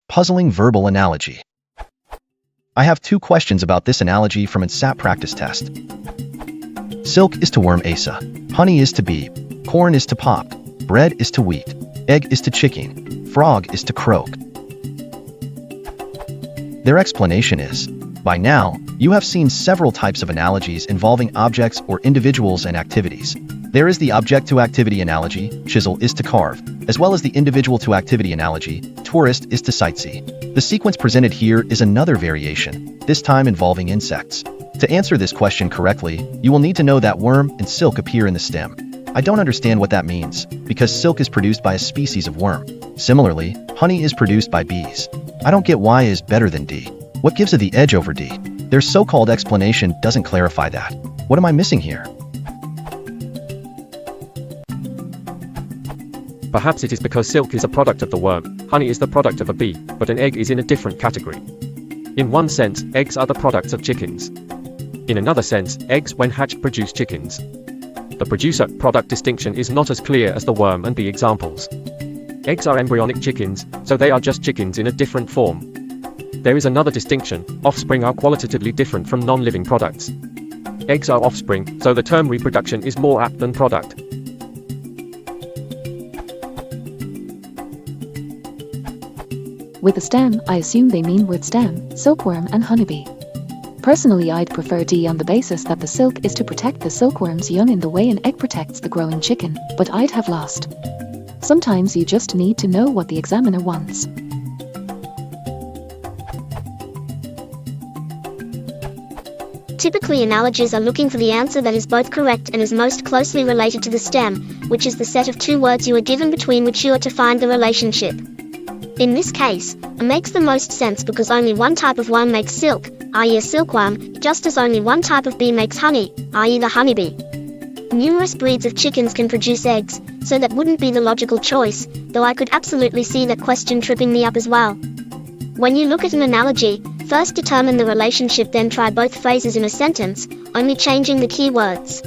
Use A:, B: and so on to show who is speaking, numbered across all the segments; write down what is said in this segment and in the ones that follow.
A: Puzzling verbal analogy. I have 2 questions about this analogy from its SAT practice test. Silk is to worm asa. Honey is to bee. Corn is to pop. Bread is to wheat. Egg is to chicken. Frog is to croak. Their explanation is, by now, you have seen several types of analogies involving objects or individuals and activities. There is the object-to-activity analogy, chisel is to carve, as well as the individual-to-activity analogy, tourist is to sightsee. The sequence presented here is another variation, this time involving insects. To answer this question correctly, you will need to know that worm and silk appear in the stem. I don't understand what that means, because silk is produced by a species of worm. Similarly, honey is produced by bees. I don't get why A is better than D. What gives it the edge over D? Their so-called explanation doesn't clarify that. What am I missing here?
B: Perhaps it is because silk is a product of the worm, honey is the product of a bee, but an egg is in a different category. In one sense, eggs are the products of chickens. In another sense, eggs when hatched produce chickens. The producer-product distinction is not as clear as the worm and bee examples. Eggs are embryonic chickens, so they are just chickens in a different form. There is another distinction: offspring are qualitatively different from non-living products. Eggs are offspring, so the term reproduction is more apt than product.
C: With the stem, I assume they mean with stem, silkworm and honeybee. Personally, I'd prefer D on the basis that the silk is to protect the silkworm's young in the way an egg protects the growing chicken, but I'd have lost. Sometimes you just need to know what the examiner wants.
D: Typically, analogies are looking for the answer that is both correct and is most closely related to the stem, which is the set of 2 words you are given between which you are to find the relationship. In this case, A makes the most sense because only one type of worm makes silk, i.e. a silkworm, just as only one type of bee makes honey, i.e. the honeybee. Numerous breeds of chickens can produce eggs, so that wouldn't be the logical choice, though I could absolutely see that question tripping me up as well. When you look at an analogy, first determine the relationship, then try both phrases in a sentence, only changing the key words.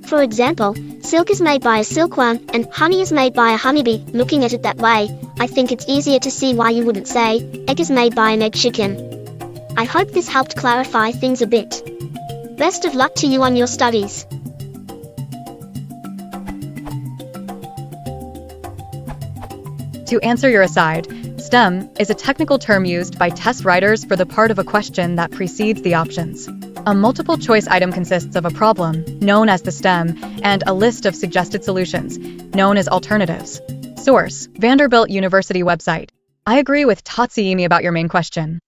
D: For example, silk is made by a silkworm, and honey is made by a honeybee. Looking at it that way, I think it's easier to see why you wouldn't say, egg is made by an egg chicken. I hope this helped clarify things a bit. Best of luck to you on your studies.
E: To answer your aside, STEM is a technical term used by test writers for the part of a question that precedes the options. A multiple choice item consists of a problem, known as the STEM, and a list of suggested solutions, known as alternatives. Source: Vanderbilt University website. I agree with Tatsumi about your main question.